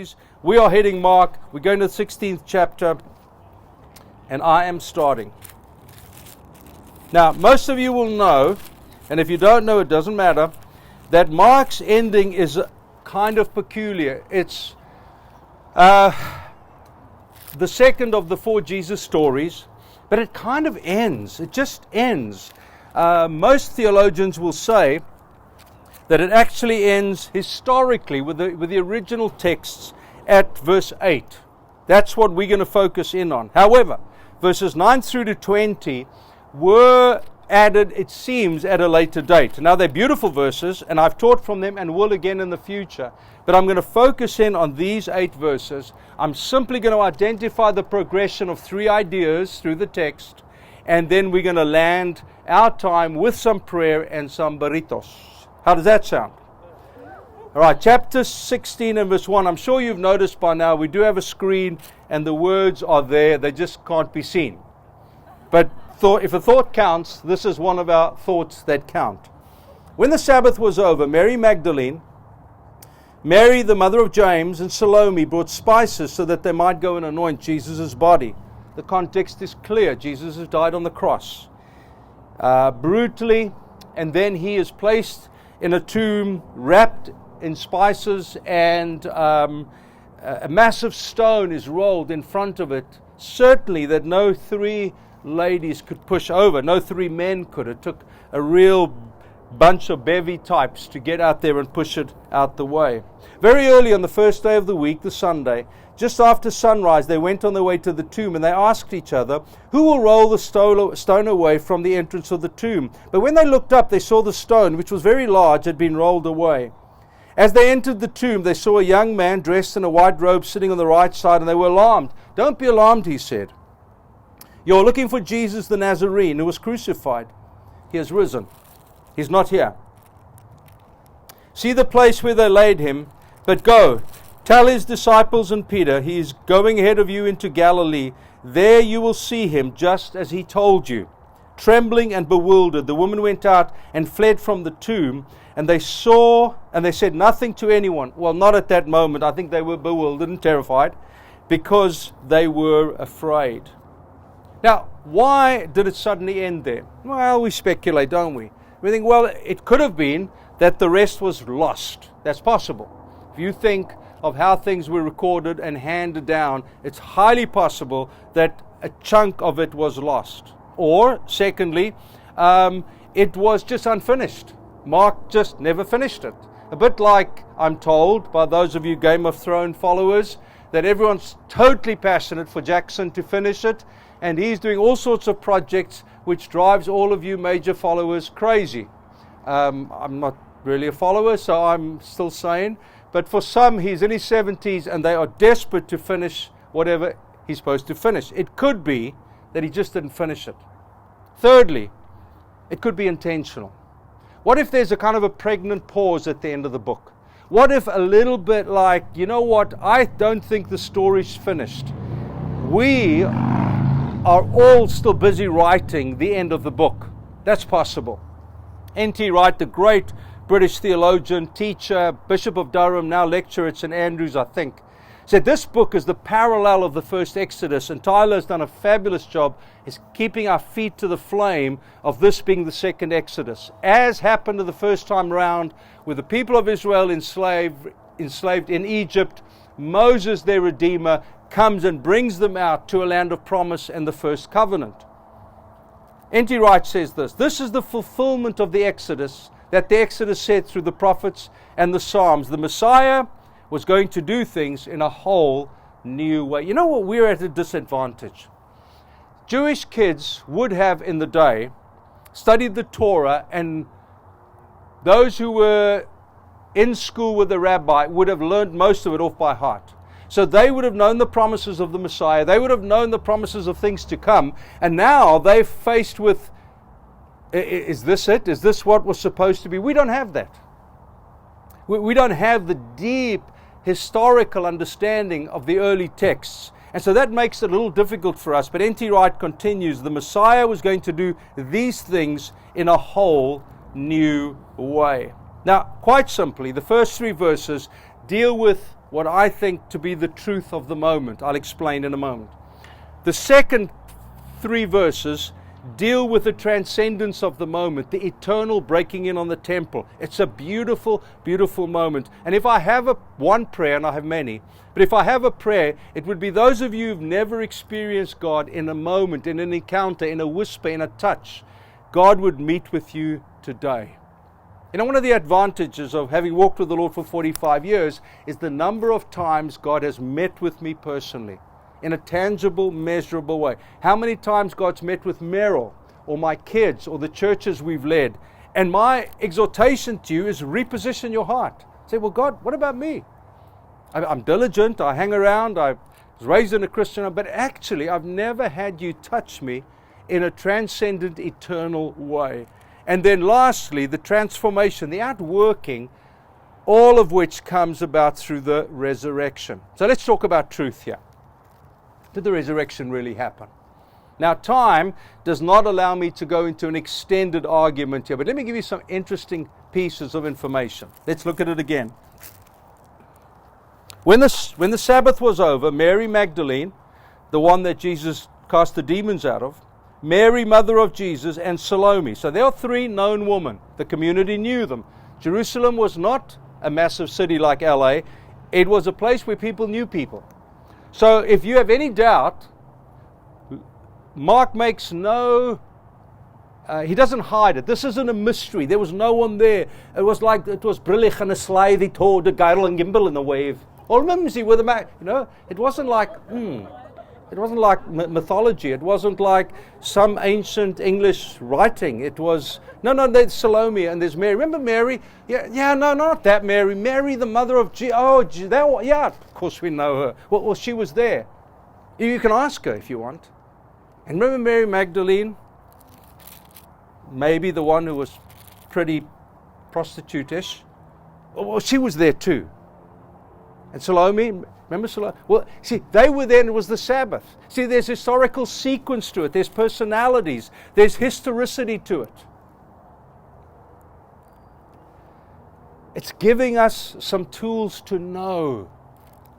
series. We are hitting Mark. We're going to the 16th chapter, and I am starting. Now, most of you will know, and if you don't know, it doesn't matter, that Mark's ending is kind of peculiar. It's the second of the 4 Jesus stories, but it kind of ends. It just ends. Most theologians will say that it actually ends historically with the original texts at verse 8. That's what we're going to focus in on. However, verses 9 through to 20 were added, it seems, at a later date. Now, they're beautiful verses, and I've taught from them and will again in the future. But I'm going to focus in on these 8 verses. I'm simply going to identify the progression of 3 ideas through the text, and then we're going to land our time with some prayer and some burritos. How does that sound? All right, chapter 16 and verse 1. I'm sure you've noticed by now we do have a screen and the words are there. They just can't be seen. But if a thought counts, this is one of our thoughts that count. When the Sabbath was over, Mary Magdalene, Mary the mother of James, and Salome brought spices so that they might go and anoint Jesus' body. The context is clear. Jesus has died on the cross. Brutally, and then he is placed in a tomb wrapped in spices, and a massive stone is rolled in front of it, certainly that no 3 ladies could push over, no 3 men could. It took a real bunch of bevy types to get out there and push it out the way. Very early on the first day of the week, the Sunday, just after sunrise, they went on their way to the tomb, and they asked each other, who will roll the stone away from the entrance of the tomb? But when they looked up, they saw the stone, which was very large, had been rolled away. As they entered the tomb, they saw a young man dressed in a white robe sitting on the right side, and they were alarmed. Don't be alarmed, he said. You're looking for Jesus the Nazarene, who was crucified. He has risen. He's not here. See the place where they laid him, but go. Tell his disciples and Peter, he is going ahead of you into Galilee. There you will see him, just as he told you. Trembling and bewildered, the woman went out and fled from the tomb, and they said nothing to anyone. Well, not at that moment. I think they were bewildered and terrified because they were afraid. Now, why did it suddenly end there? Well, we speculate, don't we? We think, well, it could have been that the rest was lost. That's possible. If you think of how things were recorded and handed down, it's highly possible that a chunk of it was lost. Or, secondly, it was just unfinished. Mark just never finished it. A bit like, I'm told, by those of you Game of Thrones followers, that everyone's totally passionate for Jackson to finish it, and he's doing all sorts of projects which drives all of you major followers crazy. I'm not really a follower, so I'm still sane. But for some, he's in his 70s and they are desperate to finish whatever he's supposed to finish. It could be that he just didn't finish it. Thirdly, it could be intentional. What if there's a kind of a pregnant pause at the end of the book? What if a little bit like, you know what, I don't think the story's finished. We are all still busy writing the end of the book. That's possible. N.T. Wright, the great British theologian, teacher, Bishop of Durham, now lecturer at St. Andrews, I think, said this book is the parallel of the first Exodus, and Tyler has done a fabulous job is keeping our feet to the flame of this being the second Exodus. As happened the first time round with the people of Israel enslaved in Egypt, Moses, their Redeemer, comes and brings them out to a land of promise and the first covenant. N.T. Wright says this is the fulfillment of the Exodus that the Exodus said through the prophets and the Psalms. The Messiah was going to do things in a whole new way. You know what? We're at a disadvantage. Jewish kids would have in the day studied the Torah, and those who were in school with the rabbi would have learned most of it off by heart. So they would have known the promises of the Messiah. They would have known the promises of things to come. And now they're faced with, is this it? Is this what was supposed to be? We don't have that. We don't have the deep historical understanding of the early texts. And so that makes it a little difficult for us. But N.T. Wright continues, the Messiah was going to do these things in a whole new way. Now, quite simply, the first three verses deal with what I think to be the truth of the moment. I'll explain in a moment. The second 3 verses deal with the transcendence of the moment, the eternal breaking in on the temple. It's a beautiful, beautiful moment. And if I have one prayer, and I have many, but if I have a prayer, it would be those of you who've never experienced God in a moment, in an encounter, in a whisper, in a touch, God would meet with you today. You know, one of the advantages of having walked with the Lord for 45 years is the number of times God has met with me personally in a tangible, measurable way. How many times God's met with Meryl or my kids or the churches we've led. And my exhortation to you is reposition your heart. Say, well, God, what about me? I'm diligent, I hang around, I was raised in a Christian home, but actually I've never had you touch me in a transcendent, eternal way. And then lastly, the transformation, the outworking, all of which comes about through the resurrection. So let's talk about truth here. Did the resurrection really happen? Now, time does not allow me to go into an extended argument here, but let me give you some interesting pieces of information. Let's look at it again. When the Sabbath was over, Mary Magdalene, the one that Jesus cast the demons out of, Mary, mother of Jesus, and Salome. So there are 3 known women. The community knew them. Jerusalem was not a massive city like LA. It was a place where people knew people. So if you have any doubt, Mark makes no, he doesn't hide it. This isn't a mystery. There was no one there. It was like, it was brillig and a slide, he tore the geil and gimbal in the wave. Or mimsy with a it wasn't like, it wasn't like mythology. It wasn't like some ancient English writing. It was, there's Salome and there's Mary. Remember Mary? No, not that Mary. Mary, the mother of Jesus. Of course we know her. Well, she was there. You can ask her if you want. And remember Mary Magdalene? Maybe the one who was pretty prostitute-ish. Well, she was there too. And Salome, remember Salome? Well, see, they were there and it was the Sabbath. See, there's historical sequence to it. There's personalities. There's historicity to it. It's giving us some tools to know.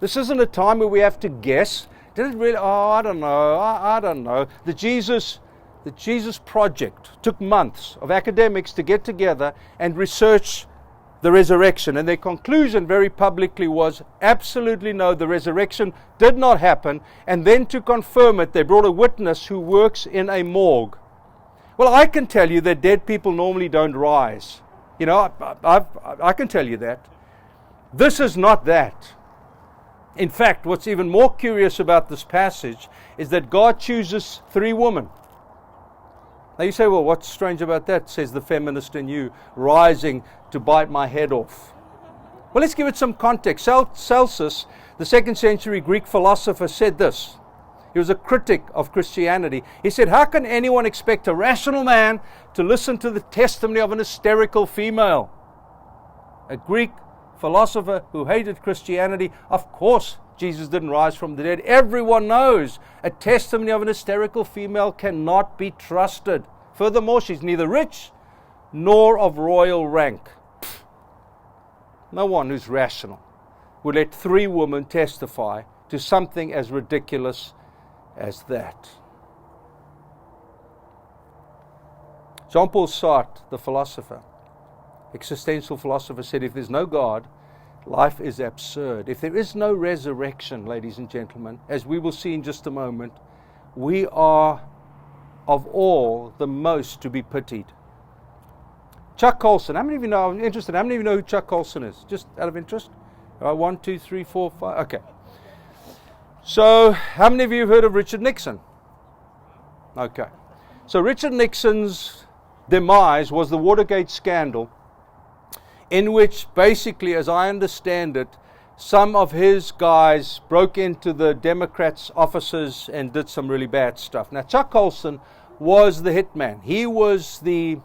This isn't a time where we have to guess. Did it really? Oh, I don't know. I don't know. The Jesus Project took months of academics to get together and research the resurrection. And their conclusion very publicly was absolutely no, the resurrection did not happen. And then to confirm it, they brought a witness who works in a morgue. Well, I can tell you that dead people normally don't rise. You know, I can tell you that. This is not that. In fact, what's even more curious about this passage is that God chooses 3 women. Now you say, well, what's strange about that, says the feminist in you, rising to bite my head off. Well, let's give it some context. Celsus, the 2nd century Greek philosopher, said this. He was a critic of Christianity. He said, how can anyone expect a rational man to listen to the testimony of an hysterical female? A Greek philosopher who hated Christianity. Of course, Jesus didn't rise from the dead. Everyone knows a testimony of an hysterical female cannot be trusted. Furthermore, she's neither rich nor of royal rank. No one who's rational would let 3 women testify to something as ridiculous as that. Jean-Paul Sartre, the philosopher, existential philosopher, said if there's no God, life is absurd. If there is no resurrection, ladies and gentlemen, as we will see in just a moment, we are of all the most to be pitied. Chuck Colson, how many of you know, I'm interested, how many of you know who Chuck Colson is? Just out of interest? 1, 2, 3, 4, 5, okay. So, how many of you have heard of Richard Nixon? Okay. So Richard Nixon's demise was the Watergate scandal, in which basically, as I understand it, some of his guys broke into the Democrats' offices and did some really bad stuff. Now, Chuck Colson was the hitman. He was the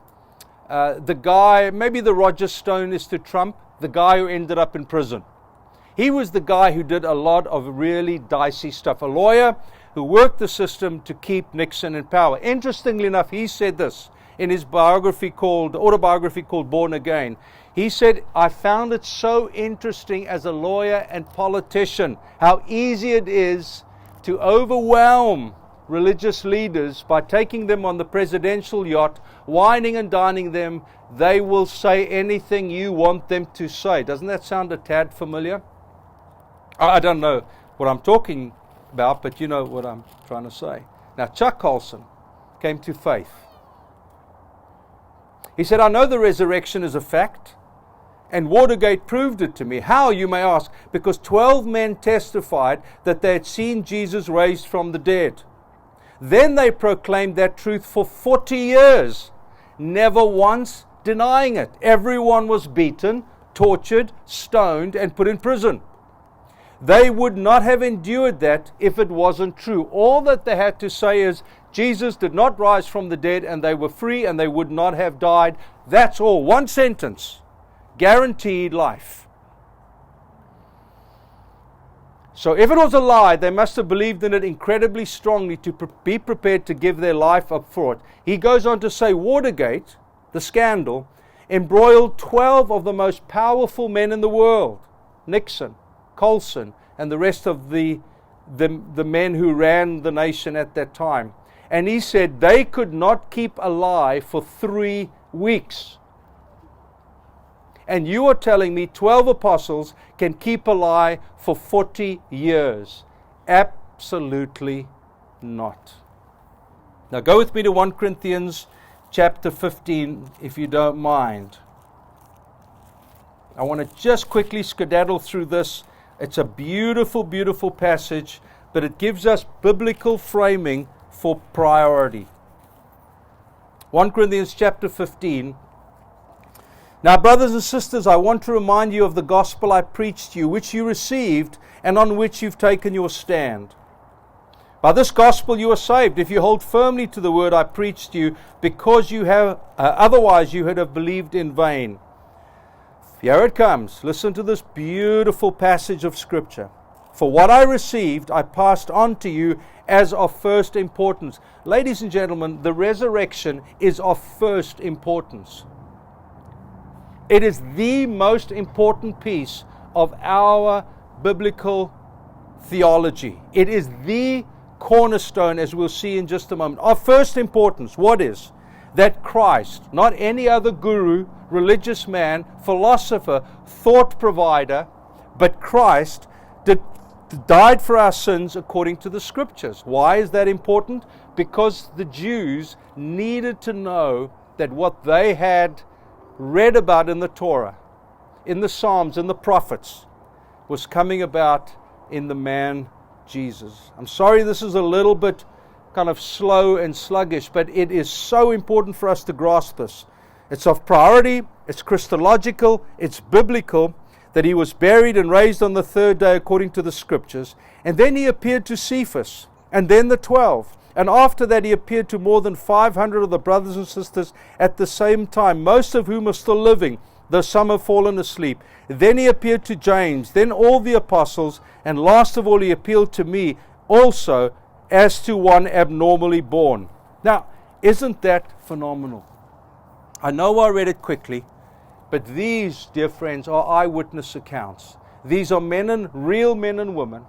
guy, maybe the Roger Stone is to Trump, the guy who ended up in prison. He was the guy who did a lot of really dicey stuff. A lawyer who worked the system to keep Nixon in power. Interestingly enough, he said this in his autobiography called Born Again. He said, I found it so interesting as a lawyer and politician how easy it is to overwhelm religious leaders by taking them on the presidential yacht, wining and dining them. They will say anything you want them to say. Doesn't that sound a tad familiar? I don't know what I'm talking about, but you know what I'm trying to say. Now, Chuck Colson came to faith. He said, I know the resurrection is a fact, and Watergate proved it to me. How, you may ask? Because 12 men testified that they had seen Jesus raised from the dead. Then they proclaimed that truth for 40 years, never once denying it. Everyone was beaten, tortured, stoned, and put in prison. They would not have endured that if it wasn't true. All that they had to say is, Jesus did not rise from the dead, and they were free, and they would not have died. That's all. One sentence. Guaranteed life. So if it was a lie, they must have believed in it incredibly strongly to be prepared to give their life up for it. He goes on to say, Watergate, the scandal, embroiled 12 of the most powerful men in the world. Nixon, Colson, and the rest of the men who ran the nation at that time. And he said they could not keep alive for 3 weeks. And you are telling me 12 apostles can keep alive for 40 years? Absolutely not. Now go with me to 1 Corinthians chapter 15, if you don't mind. I want to just quickly skedaddle through this. It's a beautiful, beautiful passage, but it gives us biblical framing for priority. 1 Corinthians chapter 15. Now, brothers and sisters, I want to remind you of the gospel I preached to you, which you received and on which you've taken your stand. By this gospel you are saved, if you hold firmly to the word I preached to you, because you have, otherwise you would have believed in vain. Here it comes. Listen to this beautiful passage of Scripture. For what I received, I passed on to you as of first importance. Ladies and gentlemen, the resurrection is of first importance. It is the most important piece of our biblical theology. It is the cornerstone, as we'll see in just a moment. Of first importance, what is? That Christ, not any other guru, religious man, philosopher, thought provider, but Christ died for our sins according to the Scriptures. Why is that important? Because the Jews needed to know that what they had read about in the Torah, in the Psalms, in the prophets, was coming about in the man Jesus. I'm sorry this is a little bit kind of slow and sluggish, but it is so important for us to grasp this. It's of priority, it's Christological, it's biblical, that he was buried and raised on the third day according to the Scriptures. And then he appeared to Cephas, and then the 12. And after that he appeared to more than 500 of the brothers and sisters at the same time, most of whom are still living, though some have fallen asleep. Then he appeared to James, then all the apostles, and last of all he appealed to me also as to one abnormally born. Now, isn't that phenomenal? I know I read it quickly, but these, dear friends, are eyewitness accounts. These are real men and women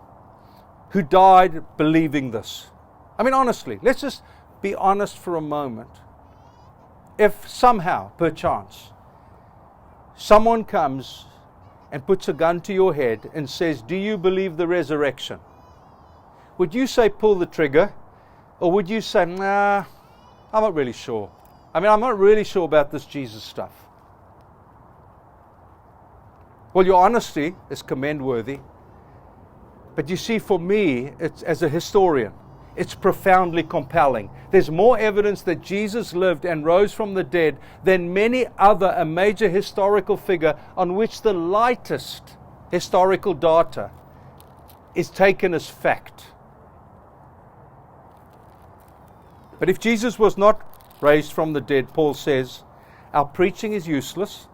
who died believing this. I mean, honestly, let's just be honest for a moment. If somehow, perchance, someone comes and puts a gun to your head and says, do you believe the resurrection? Would you say pull the trigger? Or would you say, nah, I'm not really sure. I'm not really sure about this Jesus stuff. Well, your honesty is commendworthy. But you see, for me, it's, as a historian, it's profoundly compelling. There's more evidence that Jesus lived and rose from the dead than many other a major historical figure on which the lightest historical data is taken as fact. But if Jesus was not raised from the dead, Paul says, our preaching is useless.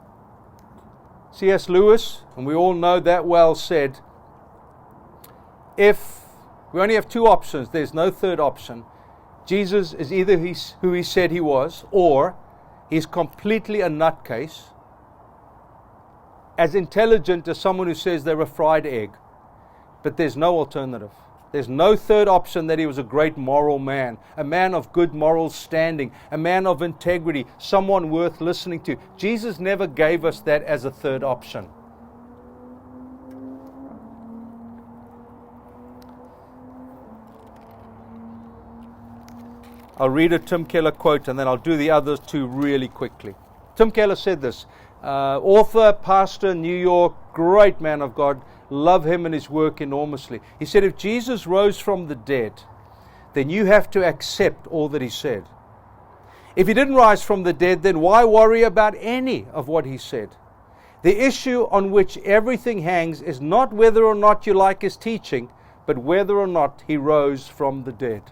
C.S. Lewis, and we all know that well, said, if we only have two options, there's no third option. Jesus is either who he said he was, or He's completely a nutcase. As intelligent as someone who says they're a fried egg. But there's no alternative. There's no third option that he was a great moral man, a man of good moral standing, a man of integrity, someone worth listening to. Jesus never gave us that as a third option. I'll read a Tim Keller quote and then I'll do the others two really quickly. Tim Keller said this, author, pastor, New York, great man of God, love him and his work enormously. He said, if Jesus rose from the dead, then you have to accept all that he said. If he didn't rise from the dead, then why worry about any of what he said? The issue on which everything hangs is not whether or not you like his teaching, but whether or not he rose from the dead.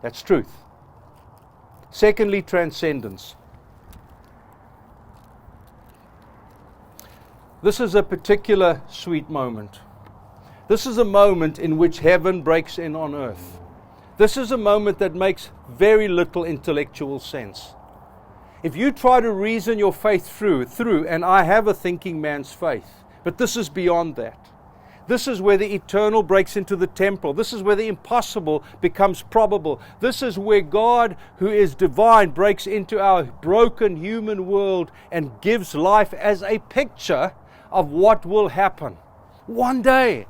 That's truth. Secondly, transcendence. This is a particular sweet moment. This is a moment in which heaven breaks in on earth. This is a moment that makes very little intellectual sense. If you try to reason your faith through, and I have a thinking man's faith, but this is beyond that. This is where the eternal breaks into the temporal. This is where the impossible becomes probable. This is where God, who is divine, breaks into our broken human world and gives life as a picture of what will happen. One day,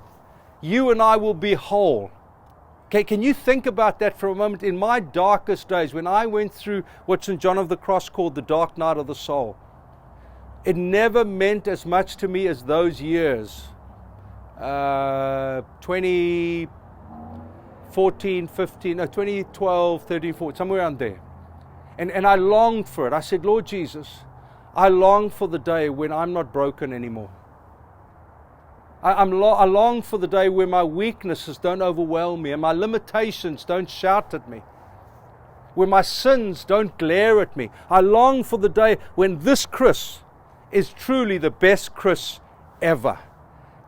you and I will be whole. Okay, can you think about that for a moment? In my darkest days, when I went through what St. John of the Cross called the dark night of the soul, it never meant as much to me as those years. 2014, 15, 2012, 13, 14, somewhere around there. And I longed for it. I said, Lord Jesus, I long for the day when I'm not broken anymore. I long for the day where my weaknesses don't overwhelm me and my limitations don't shout at me, where my sins don't glare at me. I long for the day when this Chris is truly the best Chris ever,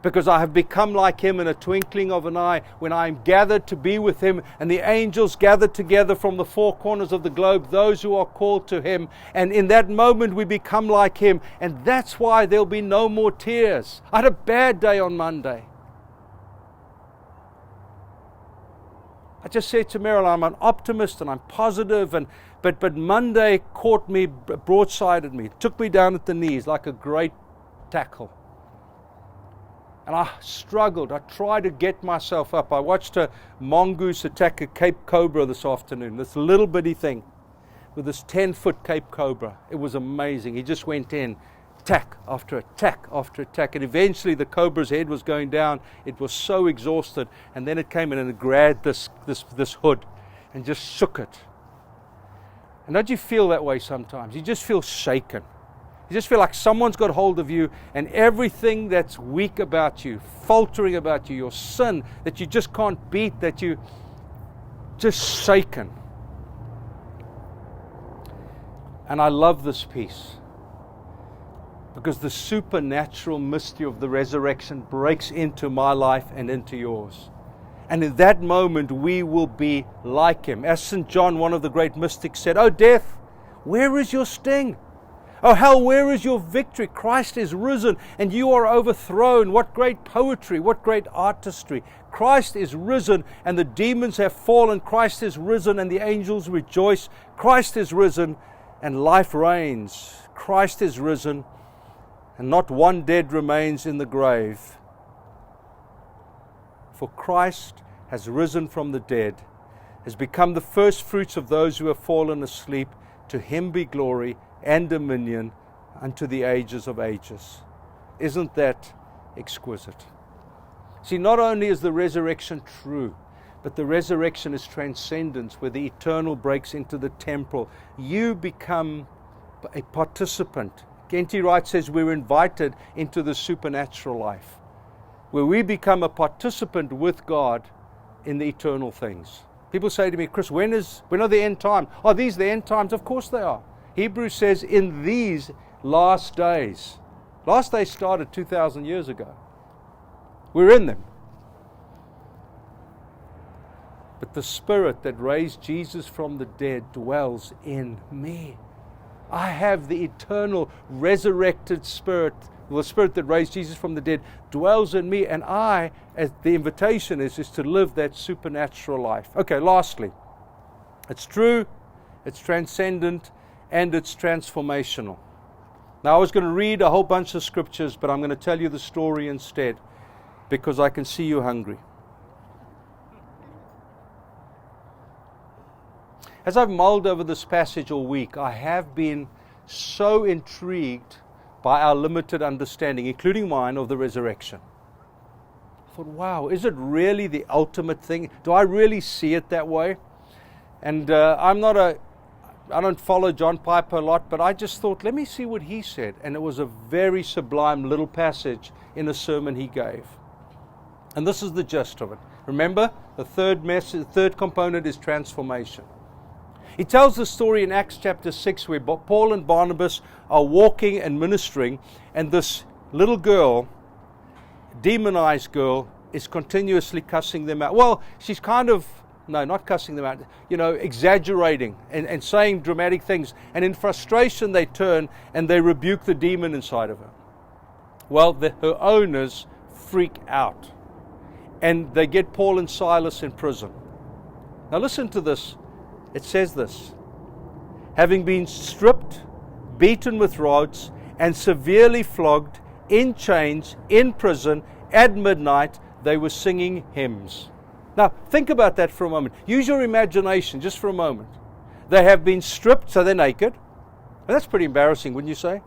because I have become like him in a twinkling of an eye, when I am gathered to be with him and the angels gathered together from the four corners of the globe, those who are called to him. And in that moment we become like him, and that's why there'll be no more tears. I had a bad day on Monday. I just said to Meryl, I'm an optimist and I'm positive, but Monday caught me, broadsided me, took me down at the knees like a great tackle. And I struggled. I tried to get myself up. I watched a mongoose attack a Cape Cobra this afternoon, this little bitty thing with this 10-foot Cape Cobra. It was amazing. He just went in, attack after attack after attack. And eventually the cobra's head was going down. It was so exhausted. And then it came in and it grabbed this hood and just shook it. And don't you feel that way sometimes? You just feel shaken. You just feel like someone's got hold of you, and everything that's weak about you, faltering about you, your sin that you just can't beat, that you just shaken. And I love this piece because the supernatural mystery of the resurrection breaks into my life and into yours. And in that moment we will be like him. As St. John, one of the great mystics, said, "Oh death, where is your sting? Oh hell, where is your victory? Christ is risen and you are overthrown." What great poetry, what great artistry. Christ is risen and the demons have fallen. Christ is risen and the angels rejoice. Christ is risen and life reigns. Christ is risen and not one dead remains in the grave. For Christ has risen from the dead, has become the first fruits of those who have fallen asleep. To him be glory and dominion unto the ages of ages. Isn't that exquisite? See, not only is the resurrection true, but the resurrection is transcendence, where the eternal breaks into the temporal. You become a participant. N.T. Wright says we're invited into the supernatural life, where we become a participant with God in the eternal things. People say to me, "Chris, when are the end times?" Are these the end times? Of course they are. Hebrews says in these last days. Last days started 2,000 years ago. We're in them. But the Spirit that raised Jesus from the dead dwells in me. I have the eternal resurrected Spirit. The Spirit that raised Jesus from the dead dwells in me, and the invitation is to live that supernatural life. Okay, lastly, it's true, it's transcendent, and it's transformational. Now, I was going to read a whole bunch of scriptures, but I'm going to tell you the story instead, because I can see you hungry. As I've mulled over this passage all week, I have been so intrigued by our limited understanding, including mine, of the resurrection. I thought, wow, is it really the ultimate thing? Do I really see it that way? And I don't follow John Piper a lot, but I just thought, let me see what he said. And it was a very sublime little passage in a sermon he gave. And this is the gist of it. Remember, the third component is transformation. He tells the story in Acts chapter 6 where Paul and Barnabas are walking and ministering, and this little girl, demonized girl, is continuously cussing them out. Well, she's not cussing them out, exaggerating and saying dramatic things. And in frustration, they turn and they rebuke the demon inside of her. Well, her owners freak out, and they get Paul and Silas in prison. Now listen to this. It says this: having been stripped, beaten with rods, and severely flogged, in chains, in prison, at midnight, they were singing hymns. Now, think about that for a moment. Use your imagination just for a moment. They have been stripped, so they're naked. And that's pretty embarrassing, wouldn't you say?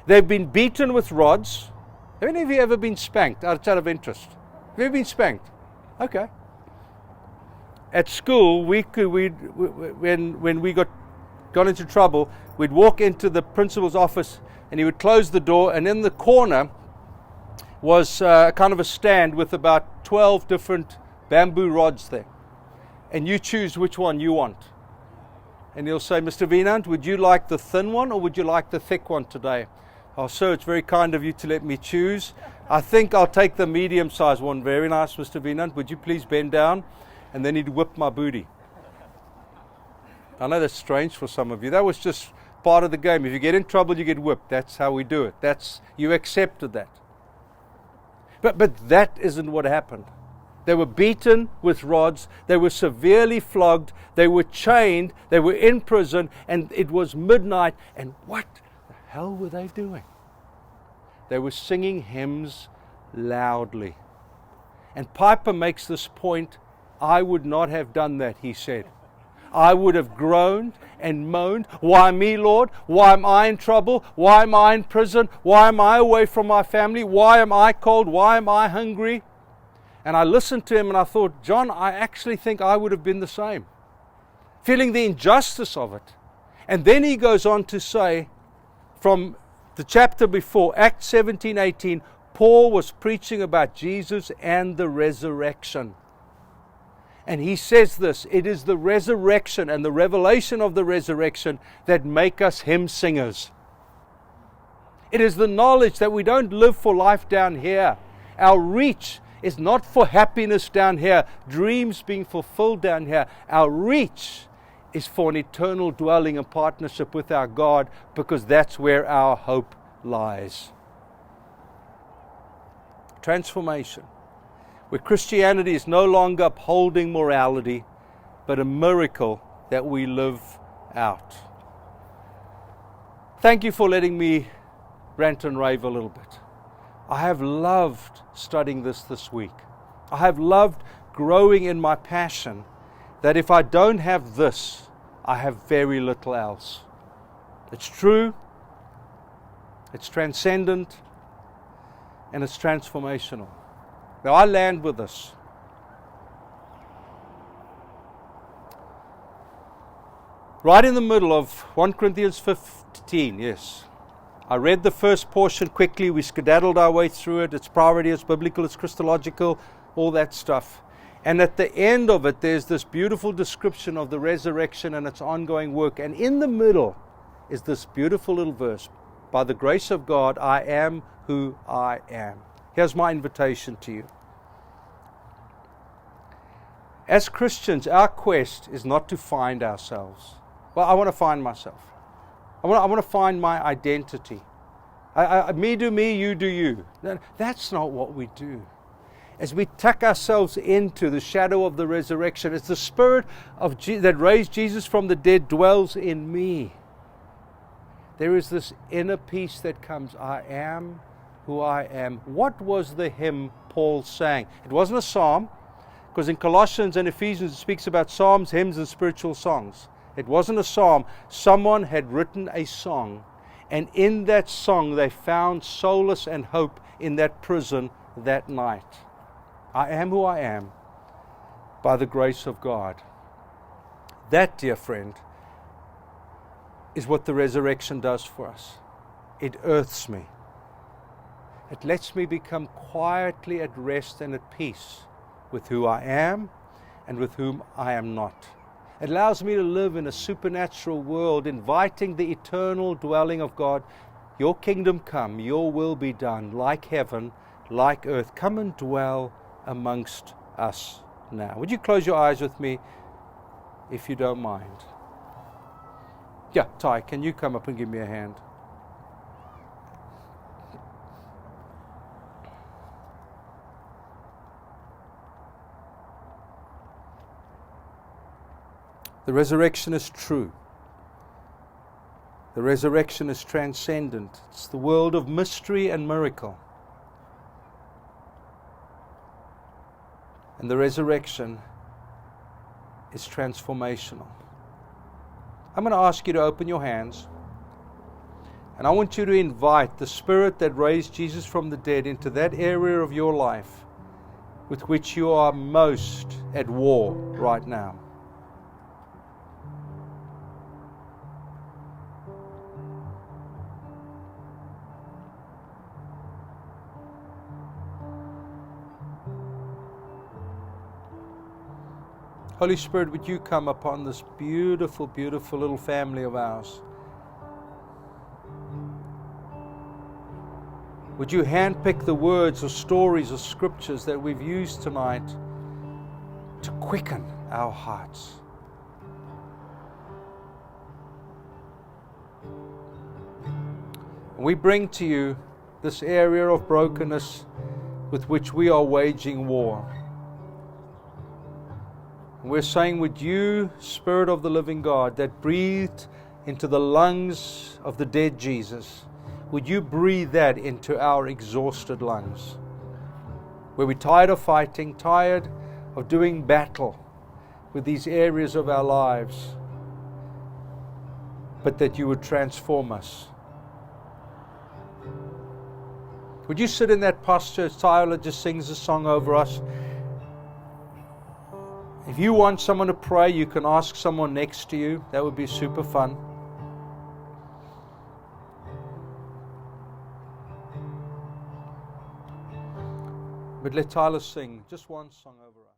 They've been beaten with rods. Have any of you ever been spanked out of interest? Have you ever been spanked? Okay. At school, when we got into trouble, we'd walk into the principal's office and he would close the door, and in the corner was kind of a stand with about 12 different bamboo rods there. And you choose which one you want. And he'll say, Mr. Wienand, would you like the thin one or would you like the thick one today? Oh, sir, it's very kind of you to let me choose. I think I'll take the medium-sized one. Very nice, Mr. Wienand. Would you please bend down? And then he'd whip my booty. I know that's strange for some of you. That was just part of the game. If you get in trouble, you get whipped. That's how we do it. You accepted that. But that isn't what happened. They were beaten with rods. They were severely flogged. They were chained. They were in prison. And it was midnight. And what the hell were they doing? They were singing hymns loudly. And Piper makes this point. I would not have done that, he said. I would have groaned and moaned. Why me, Lord? Why am I in trouble? Why am I in prison? Why am I away from my family? Why am I cold? Why am I hungry? And I listened to him and I thought, John, I actually think I would have been the same. Feeling the injustice of it. And then he goes on to say, from the chapter before, Acts 17:18, Paul was preaching about Jesus and the resurrection. And he says this: it is the resurrection and the revelation of the resurrection that make us hymn singers. It is the knowledge that we don't live for life down here. Our reach is not for happiness down here, dreams being fulfilled down here. Our reach is for an eternal dwelling and partnership with our God, because that's where our hope lies. Transformation. Where Christianity is no longer upholding morality, but a miracle that we live out. Thank you for letting me rant and rave a little bit. I have loved studying this week. I have loved growing in my passion that if I don't have this, I have very little else. It's true, it's transcendent, and it's transformational. Now I land with this. Right in the middle of 1 Corinthians 15, yes. I read the first portion quickly. We skedaddled our way through it. It's priority, it's biblical, it's Christological, all that stuff. And at the end of it, there's this beautiful description of the resurrection and its ongoing work. And in the middle is this beautiful little verse. By the grace of God, I am who I am. Here's my invitation to you. As Christians, our quest is not to find ourselves. Well, I want to find myself. I want to find my identity. Me do me, you do you. That's not what we do. As we tuck ourselves into the shadow of the resurrection, it's the Spirit of that raised Jesus from the dead dwells in me. There is this inner peace that comes. I am who I am. What was the hymn Paul sang? It wasn't a psalm, because in Colossians and Ephesians it speaks about psalms, hymns, and spiritual songs. It wasn't a psalm. Someone had written a song, and in that song they found solace and hope in that prison that night. I am who I am by the grace of God. That, dear friend, is what the resurrection does for us. It earths me. It lets me become quietly at rest and at peace with who I am and with whom I am not. It allows me to live in a supernatural world, inviting the eternal dwelling of God. Your kingdom come, your will be done, like heaven, like earth. Come and dwell amongst us now. Would you close your eyes with me, if you don't mind? Yeah, Ty, can you come up and give me a hand? The resurrection is true. The resurrection is transcendent. It's the world of mystery and miracle. And the resurrection is transformational. I'm going to ask you to open your hands. And I want you to invite the Spirit that raised Jesus from the dead into that area of your life with which you are most at war right now. Holy Spirit, would you come upon this beautiful, beautiful little family of ours? Would you handpick the words or stories or scriptures that we've used tonight to quicken our hearts? We bring to you this area of brokenness with which we are waging war. We're saying, would you, Spirit of the living God, that breathed into the lungs of the dead Jesus, would you breathe that into our exhausted lungs? Where we're tired of fighting, tired of doing battle with these areas of our lives, but that you would transform us. Would you sit in that posture as Tyler just sings a song over us? If you want someone to pray, you can ask someone next to you. That would be super fun. But let Tyler sing just one song over us.